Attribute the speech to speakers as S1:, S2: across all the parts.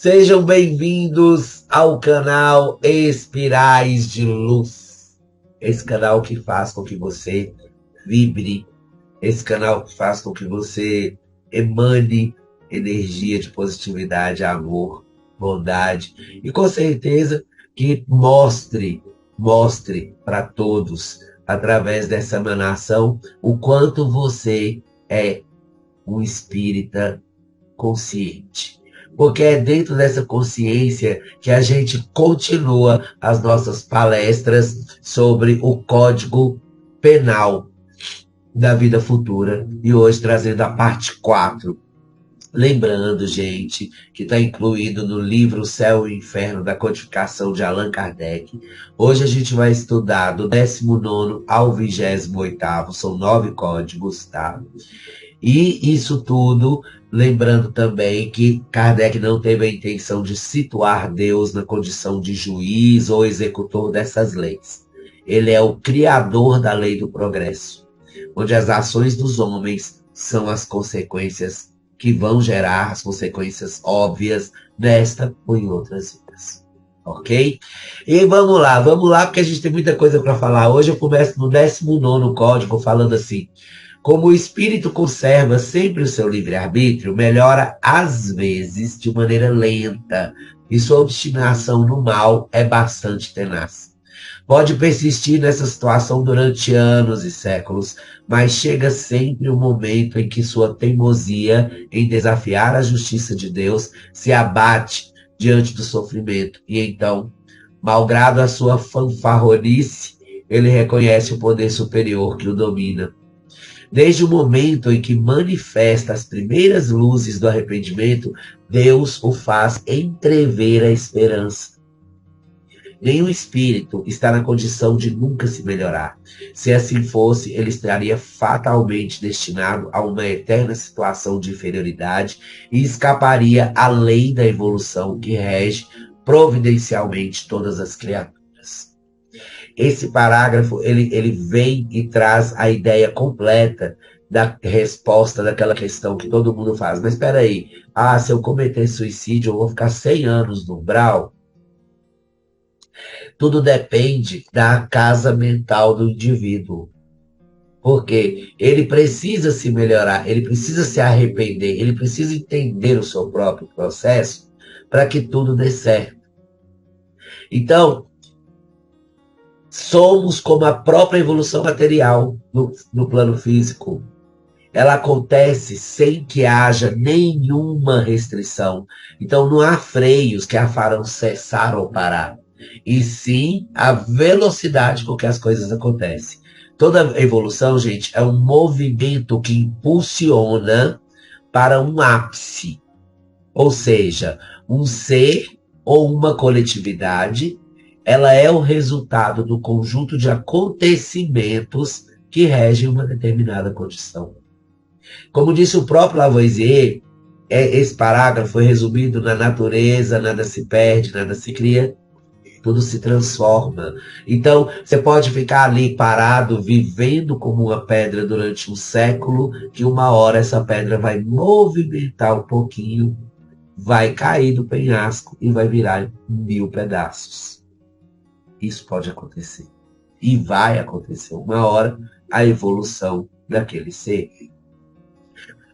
S1: Sejam bem-vindos ao canal Espirais de Luz. Esse canal que faz com que você vibre, esse canal que faz com que você emane energia de positividade, amor, bondade e com certeza que mostre para todos, através dessa emanação, o quanto você é um espírita consciente. Porque é dentro dessa consciência que a gente continua as nossas palestras sobre o Código Penal da Vida Futura. E hoje trazendo a parte 4. Lembrando, gente, que está incluído no livro Céu e Inferno da Codificação de Allan Kardec. Hoje a gente vai estudar do 19º ao 28º, são 9 códigos, tá? E isso tudo, lembrando também que Kardec não teve a intenção de situar Deus na condição de juiz ou executor dessas leis. Ele é o criador da lei do progresso, onde as ações dos homens são as consequências que vão gerar as consequências óbvias nesta ou em outras vidas. Ok? E vamos lá, porque a gente tem muita coisa para falar. Hoje eu começo no 19º código falando assim: como o espírito conserva sempre o seu livre-arbítrio, melhora às vezes de maneira lenta, e sua obstinação no mal é bastante tenaz. Pode persistir nessa situação durante anos e séculos, mas chega sempre um momento em que sua teimosia em desafiar a justiça de Deus se abate diante do sofrimento, e então, malgrado a sua fanfarronice, ele reconhece o poder superior que o domina. Desde o momento em que manifesta as primeiras luzes do arrependimento, Deus o faz entrever a esperança. Nenhum espírito está na condição de nunca se melhorar. Se assim fosse, ele estaria fatalmente destinado a uma eterna situação de inferioridade e escaparia à lei da evolução que rege providencialmente todas as criaturas. Esse parágrafo, ele vem e traz a ideia completa da resposta daquela questão que todo mundo faz. Mas espera aí, se eu cometer suicídio, eu vou ficar 100 anos no umbral? Tudo depende da casa mental do indivíduo. Porque ele precisa se melhorar, ele precisa se arrepender, ele precisa entender o seu próprio processo para que tudo dê certo. Então, somos como a própria evolução material no plano físico. Ela acontece sem que haja nenhuma restrição. Então não há freios que a farão cessar ou parar. E sim a velocidade com que as coisas acontecem. Toda evolução, gente, é um movimento que impulsiona para um ápice. Ou seja, um ser ou uma coletividade, ela é o resultado do conjunto de acontecimentos que regem uma determinada condição. Como disse o próprio Lavoisier, esse parágrafo foi resumido na natureza: nada se perde, nada se cria, tudo se transforma. Então, você pode ficar ali parado, vivendo como uma pedra durante um século, que uma hora essa pedra vai movimentar um pouquinho, vai cair do penhasco e vai virar 1000 pedaços. Isso pode acontecer. E vai acontecer uma hora a evolução daquele ser.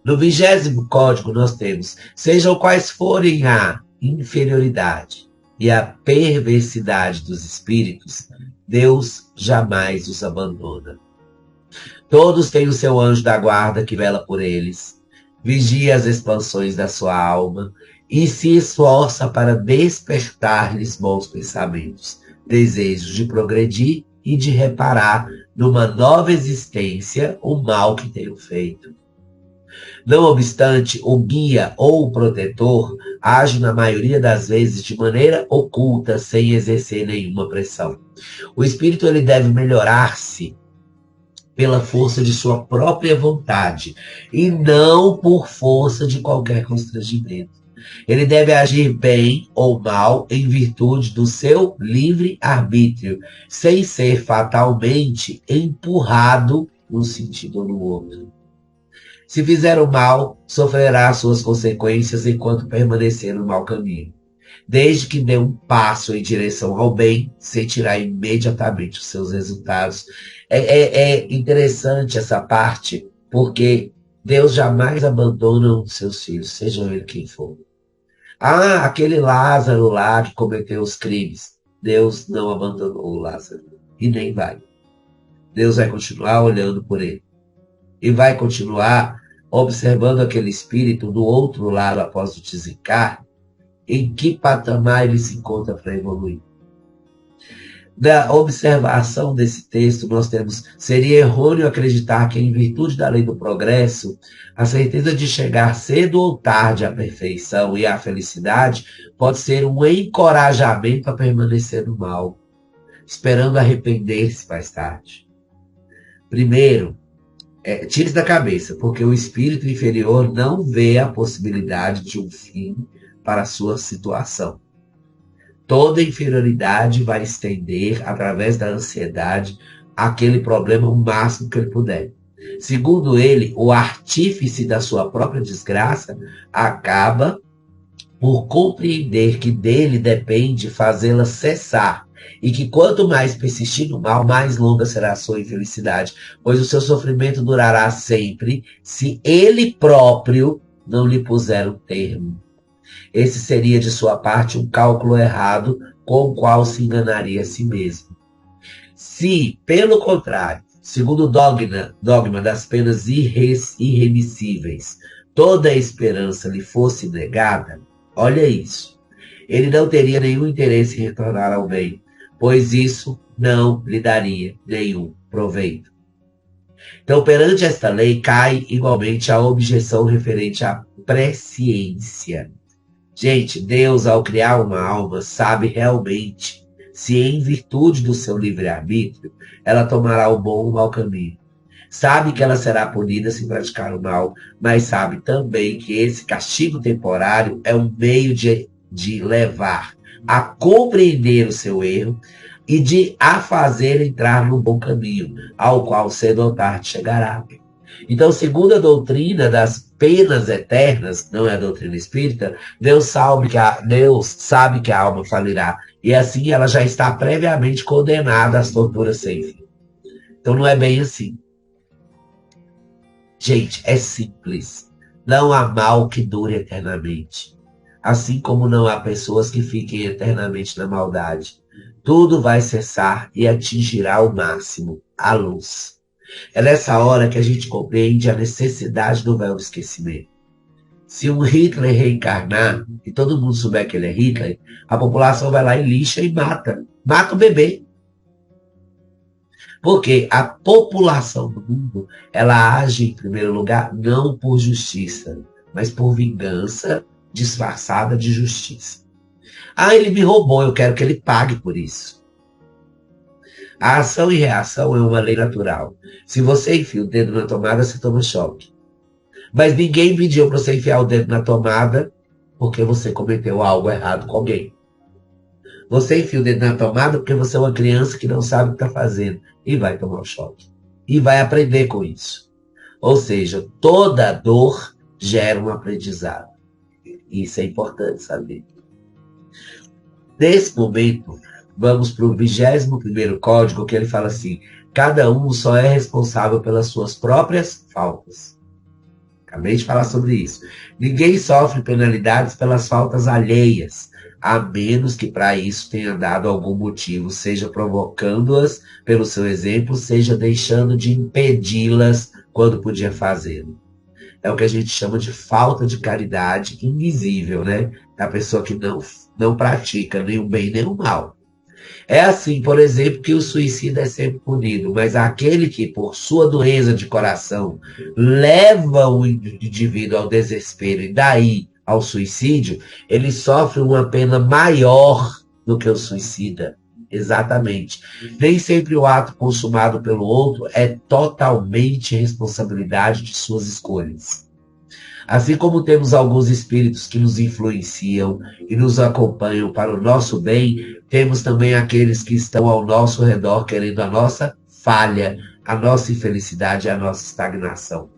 S1: No 20º código nós temos: sejam quais forem a inferioridade e a perversidade dos espíritos, Deus jamais os abandona. Todos têm o seu anjo da guarda que vela por eles, vigia as expansões da sua alma e se esforça para despertar-lhes bons pensamentos, desejos de progredir e de reparar numa nova existência o mal que tenham feito. Não obstante, o guia ou o protetor age na maioria das vezes de maneira oculta, sem exercer nenhuma pressão. O espírito ele deve melhorar-se pela força de sua própria vontade e não por força de qualquer constrangimento. Ele deve agir bem ou mal em virtude do seu livre-arbítrio, sem ser fatalmente empurrado num sentido ou no outro. Se fizer o mal, sofrerá suas consequências enquanto permanecer no mau caminho. Desde que dê um passo em direção ao bem, sentirá imediatamente os seus resultados. É interessante essa parte, porque Deus jamais abandona os seus filhos, sejam ele quem for. Ah, aquele Lázaro lá que cometeu os crimes. Deus não abandonou o Lázaro. E nem vai. Deus vai continuar olhando por ele. E vai continuar observando aquele espírito do outro lado após o desencarne, em que patamar ele se encontra para evoluir. Da observação desse texto, nós temos: seria errôneo acreditar que, em virtude da lei do progresso, a certeza de chegar cedo ou tarde à perfeição e à felicidade pode ser um encorajamento a permanecer no mal, esperando arrepender-se mais tarde. Primeiro, tire isso da cabeça, porque o espírito inferior não vê a possibilidade de um fim para a sua situação. Toda inferioridade vai estender, através da ansiedade, aquele problema o máximo que ele puder. Segundo ele, o artífice da sua própria desgraça acaba por compreender que dele depende fazê-la cessar, e que quanto mais persistir no mal, mais longa será a sua infelicidade, pois o seu sofrimento durará sempre, se ele próprio não lhe puser um termo. Esse seria, de sua parte, um cálculo errado com o qual se enganaria a si mesmo. Se, pelo contrário, segundo o dogma das penas irremissíveis, toda a esperança lhe fosse negada, olha isso, ele não teria nenhum interesse em retornar ao bem, pois isso não lhe daria nenhum proveito. Então, perante esta lei, cai igualmente a objeção referente à presciência. Gente, Deus, ao criar uma alma, sabe realmente se, em virtude do seu livre-arbítrio, ela tomará o bom ou o mau caminho. Sabe que ela será punida se praticar o mal, mas sabe também que esse castigo temporário é um meio de levar a compreender o seu erro e de a fazer entrar no bom caminho, ao qual cedo ou tarde chegará. Então, segundo a doutrina das penas eternas, não é a doutrina espírita, Deus sabe que a alma falirá, e assim ela já está previamente condenada às torturas sem fim. Então não é bem assim. Gente, é simples. Não há mal que dure eternamente. Assim como não há pessoas que fiquem eternamente na maldade. Tudo vai cessar e atingirá o máximo, a luz. É nessa hora que a gente compreende a necessidade do véu do esquecimento. Se um Hitler reencarnar, e todo mundo souber que ele é Hitler, a população vai lá e lixa e mata. Mata o bebê. Porque a população do mundo, ela age, em primeiro lugar, não por justiça, mas por vingança disfarçada de justiça. Ah, ele me roubou, eu quero que ele pague por isso. A ação e reação é uma lei natural. Se você enfia o dedo na tomada, você toma choque. Mas ninguém pediu para você enfiar o dedo na tomada porque você cometeu algo errado com alguém. Você enfia o dedo na tomada porque você é uma criança que não sabe o que está fazendo e vai tomar um choque. E vai aprender com isso. Ou seja, toda dor gera um aprendizado. Isso é importante saber. Nesse momento, vamos para o 21º código, que ele fala assim: cada um só é responsável pelas suas próprias faltas. Acabei de falar sobre isso. Ninguém sofre penalidades pelas faltas alheias, a menos que para isso tenha dado algum motivo, seja provocando-as pelo seu exemplo, seja deixando de impedi-las quando podia fazê-lo. É o que a gente chama de falta de caridade invisível, né? A pessoa que não pratica nem o bem nem o mal. É assim, por exemplo, que o suicida é sempre punido, mas aquele que, por sua doença de coração, leva o indivíduo ao desespero e daí ao suicídio, ele sofre uma pena maior do que o suicida. Exatamente. Nem sempre o ato consumado pelo outro é totalmente responsabilidade de suas escolhas. Assim como temos alguns espíritos que nos influenciam e nos acompanham para o nosso bem, temos também aqueles que estão ao nosso redor querendo a nossa falha, a nossa infelicidade e a nossa estagnação.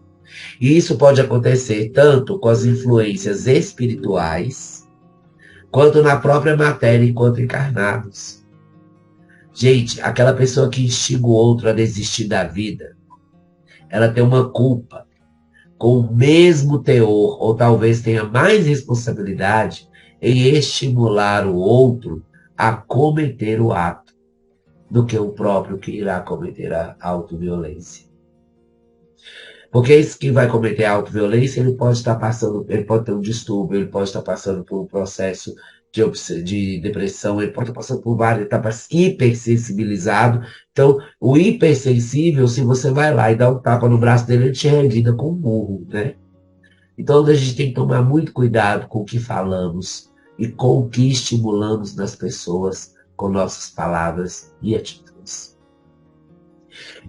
S1: E isso pode acontecer tanto com as influências espirituais, quanto na própria matéria enquanto encarnados. Gente, aquela pessoa que instiga o outro a desistir da vida, ela tem uma culpa com o mesmo teor, ou talvez tenha mais responsabilidade em estimular o outro a cometer o ato, do que o próprio que irá cometer a autoviolência. Porque esse que vai cometer a autoviolência, ele pode estar passando, ele pode ter um distúrbio, ele pode estar passando por um processo de depressão, ele pode estar passando por várias etapas hipersensibilizado. Então, o hipersensível, se você vai lá e dá um tapa no braço dele, ele te revida com um murro, né? Então, a gente tem que tomar muito cuidado com o que falamos e com o que estimulamos nas pessoas com nossas palavras e atitudes.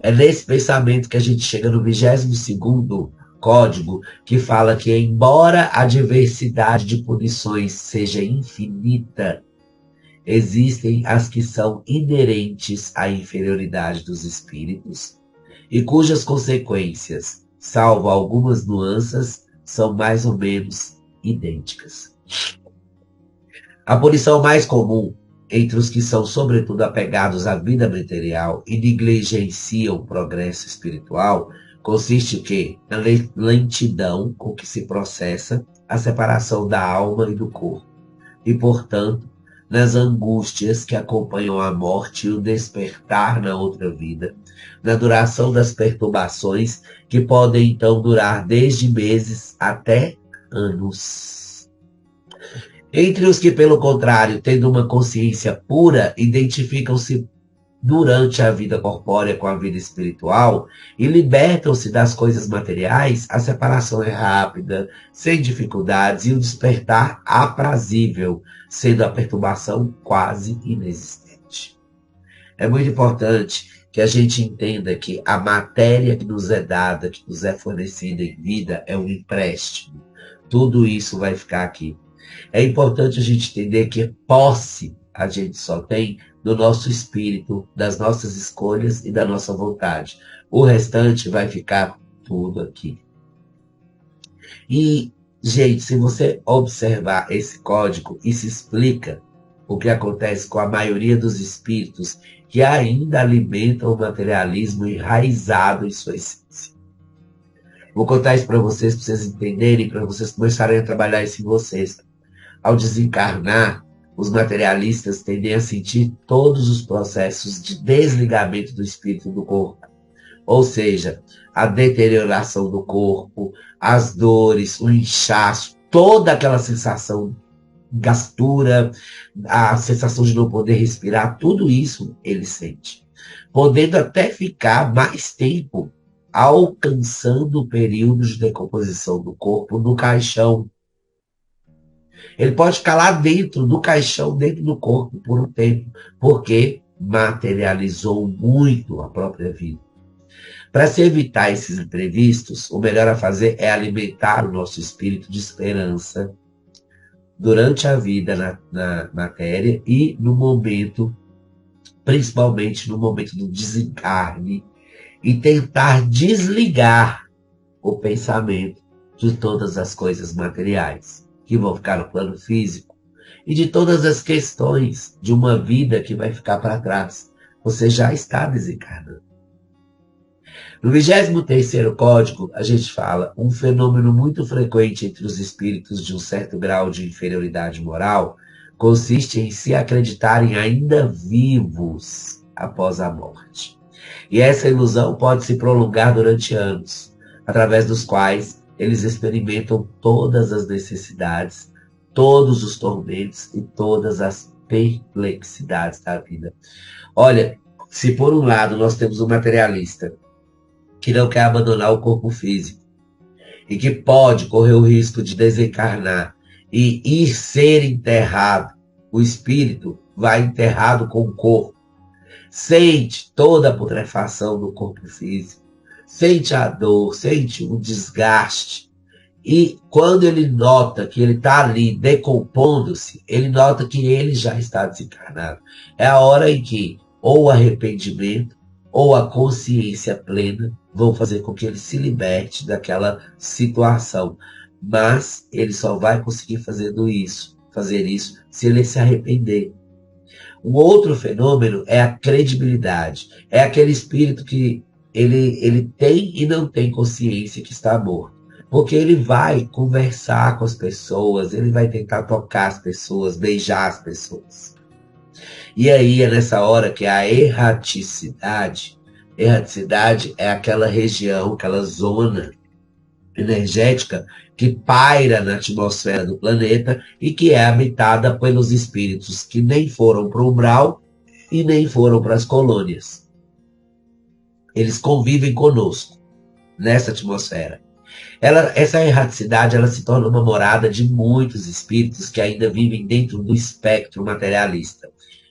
S1: É nesse pensamento que a gente chega no 22º código, que fala que, embora a diversidade de punições seja infinita, existem as que são inerentes à inferioridade dos espíritos e cujas consequências, salvo algumas nuances, são mais ou menos idênticas. A punição mais comum entre os que são sobretudo apegados à vida material e negligenciam o progresso espiritual consiste o quê? Na lentidão com que se processa a separação da alma e do corpo e, portanto, nas angústias que acompanham a morte e o despertar na outra vida, na duração das perturbações que podem então durar desde meses até anos. Entre os que, pelo contrário, tendo uma consciência pura, identificam-se durante a vida corpórea com a vida espiritual e libertam-se das coisas materiais, a separação é rápida, sem dificuldades e o despertar aprazível, sendo a perturbação quase inexistente. É muito importante que a gente entenda que a matéria que nos é dada, que nos é fornecida em vida, é um empréstimo. Tudo isso vai ficar aqui. É importante a gente entender que posse a gente só tem do nosso espírito, das nossas escolhas e da nossa vontade. O restante vai ficar tudo aqui. E, gente, se você observar esse código, isso explica o que acontece com a maioria dos espíritos que ainda alimentam o materialismo enraizado em sua essência. Vou contar isso para vocês entenderem, para vocês começarem a trabalhar isso em vocês. Ao desencarnar, os materialistas tendem a sentir todos os processos de desligamento do espírito do corpo. Ou seja, a deterioração do corpo, as dores, o inchaço, toda aquela sensação, gastura, a sensação de não poder respirar, tudo isso ele sente. Podendo até ficar mais tempo alcançando o período de decomposição do corpo no caixão. Ele pode ficar lá dentro do caixão, dentro do corpo, por um tempo, porque materializou muito a própria vida. Para se evitar esses imprevistos, o melhor a fazer é alimentar o nosso espírito de esperança durante a vida na matéria e no momento, principalmente no momento do desencarne, e tentar desligar o pensamento de todas as coisas materiais que vão ficar no plano físico e de todas as questões de uma vida que vai ficar para trás. Você já está desencarnando. No 23º código, a gente fala um fenômeno muito frequente entre os espíritos de um certo grau de inferioridade moral consiste em se acreditarem ainda vivos após a morte. E essa ilusão pode se prolongar durante anos, através dos quais eles experimentam todas as necessidades, todos os tormentos e todas as perplexidades da vida. Olha, se por um lado nós temos um materialista que não quer abandonar o corpo físico e que pode correr o risco de desencarnar e ir ser enterrado, o espírito vai enterrado com o corpo, sente toda a putrefação do corpo físico, sente a dor, sente o desgaste. E quando ele nota que ele está ali decompondo-se, ele nota que ele já está desencarnado. É a hora em que ou o arrependimento ou a consciência plena vão fazer com que ele se liberte daquela situação. Mas ele só vai conseguir fazendo isso fazer isso se ele se arrepender. Um outro fenômeno é a credibilidade. É aquele espírito que ele tem e não tem consciência que está morto. Porque ele vai conversar com as pessoas, ele vai tentar tocar as pessoas, beijar as pessoas. E aí é nessa hora que a erraticidade é aquela região, aquela zona energética que paira na atmosfera do planeta e que é habitada pelos espíritos que nem foram para o umbral e nem foram para as colônias. Eles convivem conosco nessa atmosfera. Essa erraticidade ela se torna uma morada de muitos espíritos que ainda vivem dentro do espectro materialista,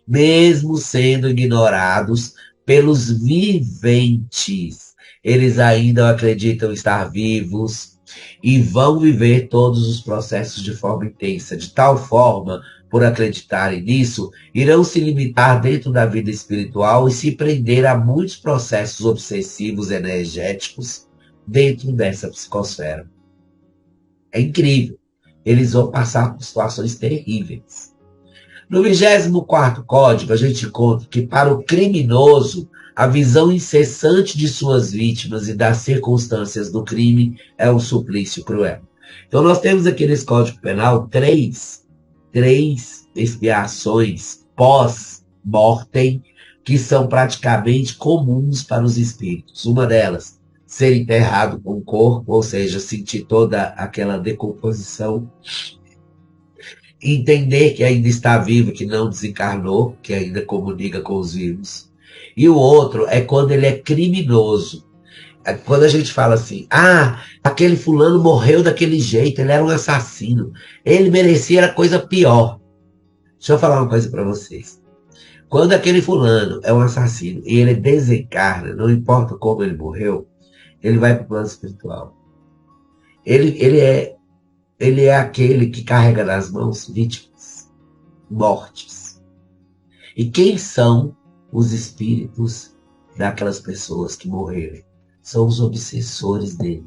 S1: mesmo sendo ignorados pelos viventes. Eles ainda acreditam estar vivos e vão viver todos os processos de forma intensa, de tal forma, por acreditarem nisso, irão se limitar dentro da vida espiritual e se prender a muitos processos obsessivos energéticos dentro dessa psicosfera. É incrível. Eles vão passar por situações terríveis. No 24º código, a gente encontra que para o criminoso, a visão incessante de suas vítimas e das circunstâncias do crime é um suplício cruel. Então nós temos aqui nesse Código Penal três expiações pós-mortem que são praticamente comuns para os espíritos. Uma delas, ser enterrado com o corpo, ou seja, sentir toda aquela decomposição, entender que ainda está vivo, que não desencarnou, que ainda comunica com os vivos. E o outro é quando ele é criminoso. É quando a gente fala assim, aquele fulano morreu daquele jeito, ele era um assassino, ele merecia a coisa pior. Deixa eu falar uma coisa para vocês. Quando aquele fulano é um assassino e ele desencarna, não importa como ele morreu, ele vai para o plano espiritual. Ele é aquele que carrega nas mãos vítimas, mortes. E quem são os espíritos daquelas pessoas que morreram? São os obsessores dele.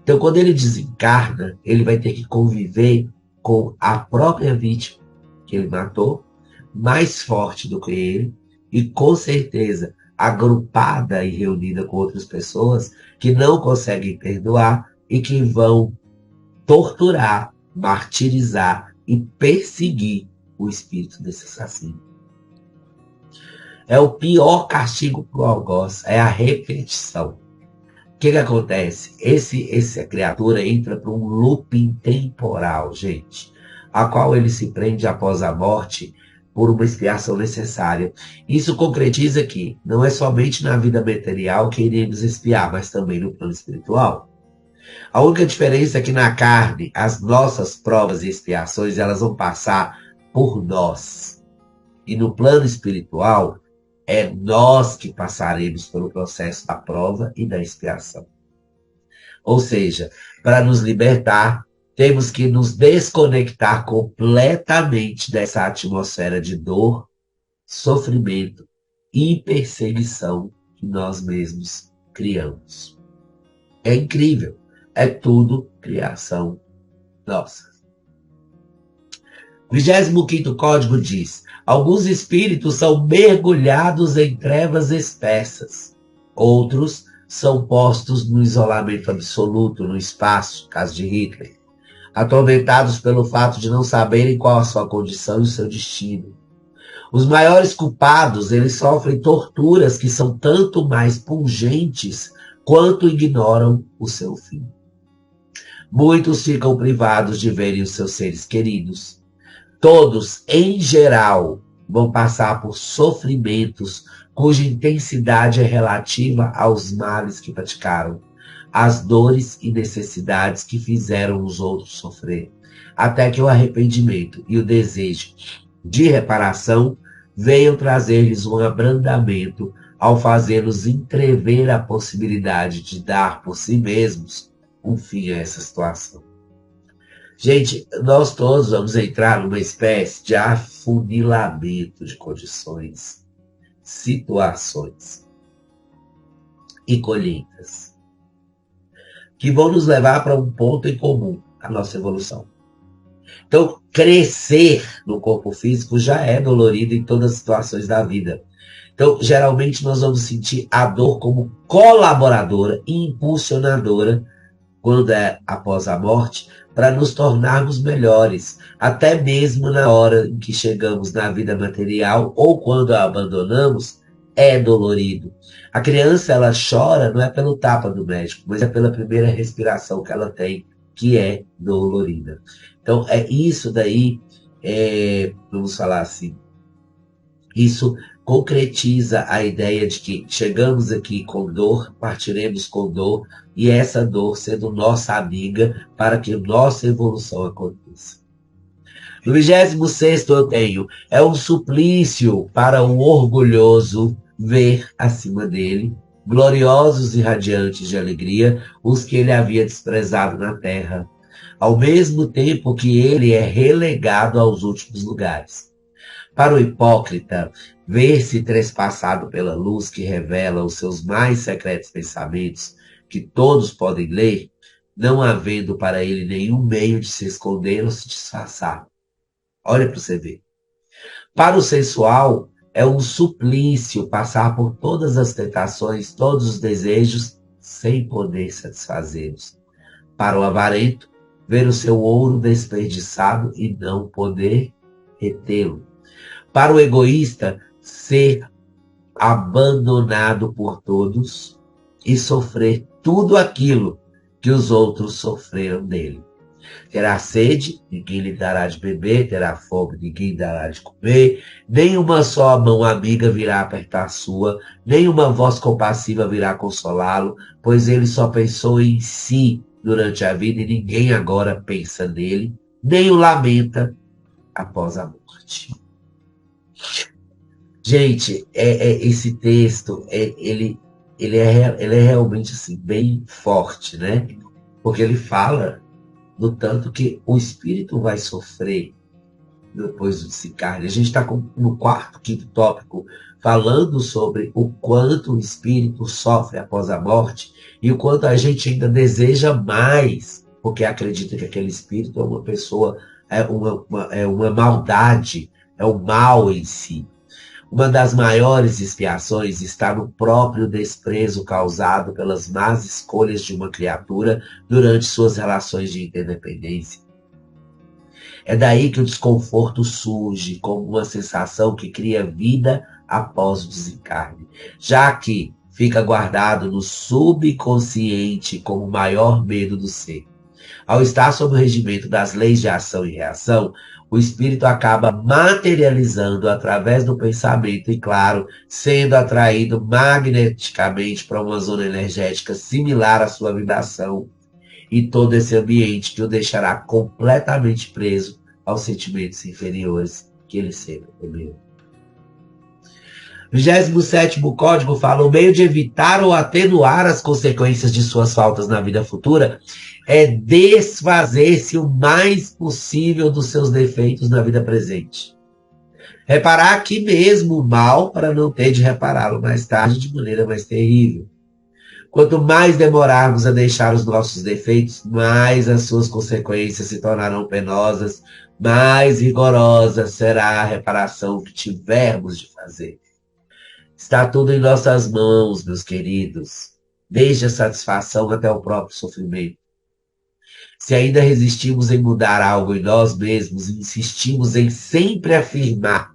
S1: Então, quando ele desencarna, ele vai ter que conviver com a própria vítima que ele matou, mais forte do que ele, e com certeza agrupada e reunida com outras pessoas que não conseguem perdoar e que vão torturar, martirizar e perseguir o espírito desse assassino. É o pior castigo para o algoz, é a repetição. O que acontece? Essa criatura entra para um looping temporal, gente, a qual ele se prende após a morte por uma expiação necessária. Isso concretiza que não é somente na vida material que iremos expiar, mas também no plano espiritual. A única diferença é que na carne, as nossas provas e expiações, elas vão passar por nós. E no plano espiritual, é nós que passaremos pelo processo da prova e da expiação. Ou seja, para nos libertar, temos que nos desconectar completamente dessa atmosfera de dor, sofrimento e perseguição que nós mesmos criamos. É incrível. É tudo criação nossa. O 25º código diz: alguns espíritos são mergulhados em trevas espessas. Outros são postos no isolamento absoluto, no espaço, caso de Hitler. Atormentados pelo fato de não saberem qual a sua condição e o seu destino. Os maiores culpados, eles sofrem torturas que são tanto mais pungentes quanto ignoram o seu fim. Muitos ficam privados de verem os seus seres queridos. Todos, em geral, vão passar por sofrimentos cuja intensidade é relativa aos males que praticaram, às dores e necessidades que fizeram os outros sofrer, até que o arrependimento e o desejo de reparação venham trazer-lhes um abrandamento ao fazê-los entrever a possibilidade de dar por si mesmos um fim a essa situação. Gente, nós todos vamos entrar numa espécie de afunilamento de condições, situações e colheitas que vão nos levar para um ponto em comum, a nossa evolução. Então, crescer no corpo físico já é dolorido em todas as situações da vida. Então, geralmente nós vamos sentir a dor como colaboradora e impulsionadora quando é após a morte, para nos tornarmos melhores, até mesmo na hora em que chegamos na vida material ou quando a abandonamos, é dolorido. A criança, ela chora não é pelo tapa do médico, mas é pela primeira respiração que ela tem, que é dolorida. Então, é isso daí, vamos falar assim, isso concretiza a ideia de que chegamos aqui com dor, partiremos com dor, e essa dor sendo nossa amiga para que nossa evolução aconteça. No 26º eu tenho, é um suplício para o orgulhoso ver acima dele, gloriosos e radiantes de alegria, os que ele havia desprezado na terra, ao mesmo tempo que ele é relegado aos últimos lugares. Para o hipócrita, ver-se trespassado pela luz que revela os seus mais secretos pensamentos, que todos podem ler, não havendo para ele nenhum meio de se esconder ou se disfarçar. Olha para você ver. Para o sensual, é um suplício passar por todas as tentações, todos os desejos, sem poder satisfazê-los. Para o avarento, ver o seu ouro desperdiçado e não poder retê-lo. Para o egoísta, ser abandonado por todos e sofrer tudo aquilo que os outros sofreram dele. Terá sede, ninguém lhe dará de beber, terá fome, ninguém dará de comer, nem uma só mão amiga virá apertar a sua, nem uma voz compassiva virá consolá-lo, pois ele só pensou em si durante a vida e ninguém agora pensa nele, nem o lamenta após a morte. Gente, esse texto, ele é realmente assim, bem forte, né? Porque ele fala do tanto que o espírito vai sofrer depois do desencarne. A gente está no quarto, quinto tópico, falando sobre o quanto o espírito sofre após a morte e o quanto a gente ainda deseja mais, porque acredita que aquele espírito é uma pessoa, é uma maldade, é o mal em si. Uma das maiores expiações está no próprio desprezo causado pelas más escolhas de uma criatura durante suas relações de interdependência. É daí que o desconforto surge como uma sensação que cria vida após o desencarne, já que fica guardado no subconsciente como o maior medo do ser. Ao estar sob o regimento das leis de ação e reação, o espírito acaba materializando através do pensamento e, claro, sendo atraído magneticamente para uma zona energética similar à sua vibração e todo esse ambiente que o deixará completamente preso aos sentimentos inferiores que ele sempre temeu. 27º código fala: o meio de evitar ou atenuar as consequências de suas faltas na vida futura é desfazer-se o mais possível dos seus defeitos na vida presente. Reparar aqui mesmo o mal para não ter de repará-lo mais tarde de maneira mais terrível. Quanto mais demorarmos a deixar os nossos defeitos, mais as suas consequências se tornarão penosas, mais rigorosa será a reparação que tivermos de fazer. Está tudo em nossas mãos, meus queridos, desde a satisfação até o próprio sofrimento. Se ainda resistimos em mudar algo em nós mesmos e insistimos em sempre afirmar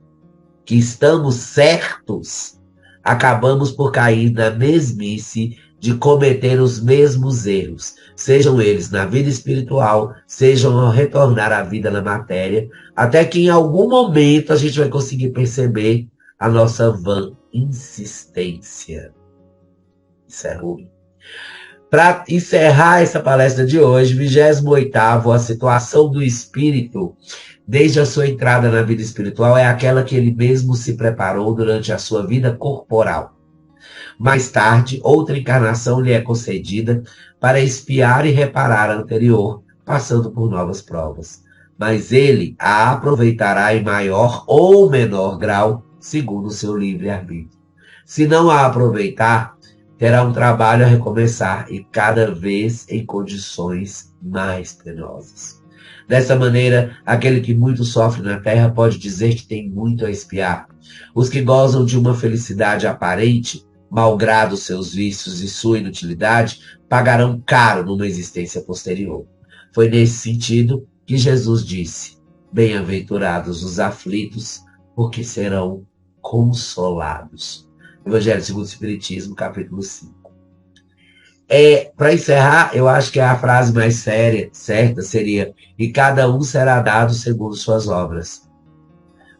S1: que estamos certos, acabamos por cair na mesmice de cometer os mesmos erros, sejam eles na vida espiritual, sejam ao retornar à vida na matéria, até que em algum momento a gente vai conseguir perceber a nossa vã insistência. Isso é ruim. Para encerrar essa palestra de hoje, 28º, a situação do espírito desde a sua entrada na vida espiritual é aquela que ele mesmo se preparou durante a sua vida corporal. Mais tarde, outra encarnação lhe é concedida para expiar e reparar a anterior, passando por novas provas. Mas ele a aproveitará em maior ou menor grau, segundo o seu livre-arbítrio. Se não a aproveitar, terá um trabalho a recomeçar e cada vez em condições mais penosas. Dessa maneira, aquele que muito sofre na terra pode dizer que tem muito a expiar. Os que gozam de uma felicidade aparente, malgrado seus vícios e sua inutilidade, pagarão caro numa existência posterior. Foi nesse sentido que Jesus disse: bem-aventurados os aflitos, porque serão consolados. Evangelho segundo o Espiritismo, capítulo 5. Para encerrar, eu acho que a frase mais certa seria: e cada um será dado segundo suas obras.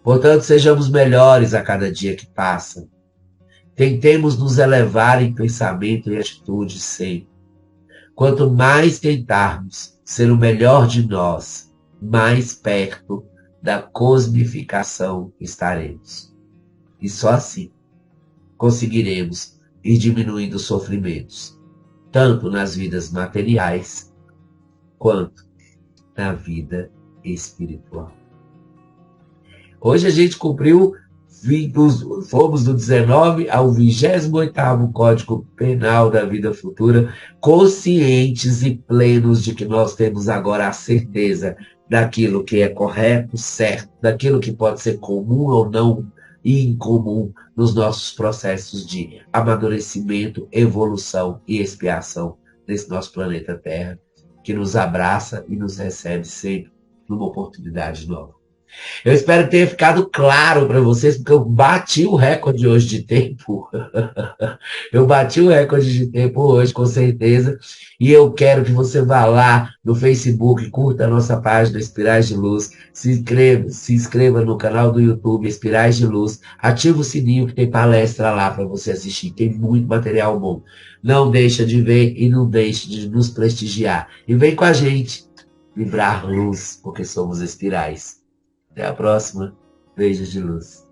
S1: Portanto, sejamos melhores a cada dia que passa. Tentemos nos elevar em pensamento e atitude sempre. Quanto mais tentarmos ser o melhor de nós, mais perto da cosmificação estaremos. E só assim conseguiremos ir diminuindo os sofrimentos, tanto nas vidas materiais quanto na vida espiritual. Hoje a gente cumpriu, fomos do 19 ao 28º Código Penal da Vida Futura, conscientes e plenos de que nós temos agora a certeza daquilo que é correto, certo, daquilo que pode ser comum ou não e incomum nos nossos processos de amadurecimento, evolução e expiação nesse nosso planeta Terra, que nos abraça e nos recebe sempre numa oportunidade nova. Eu espero que tenha ficado claro para vocês, porque eu bati o recorde hoje de tempo. Eu bati o recorde de tempo hoje, com certeza. E eu quero que você vá lá no Facebook, curta a nossa página Espirais de Luz, se inscreva no canal do YouTube Espirais de Luz, ativa o sininho que tem palestra lá para você assistir. Tem muito material bom. Não deixa de ver e não deixe de nos prestigiar. E vem com a gente vibrar luz, porque somos espirais. Até a próxima. Beijos de luz.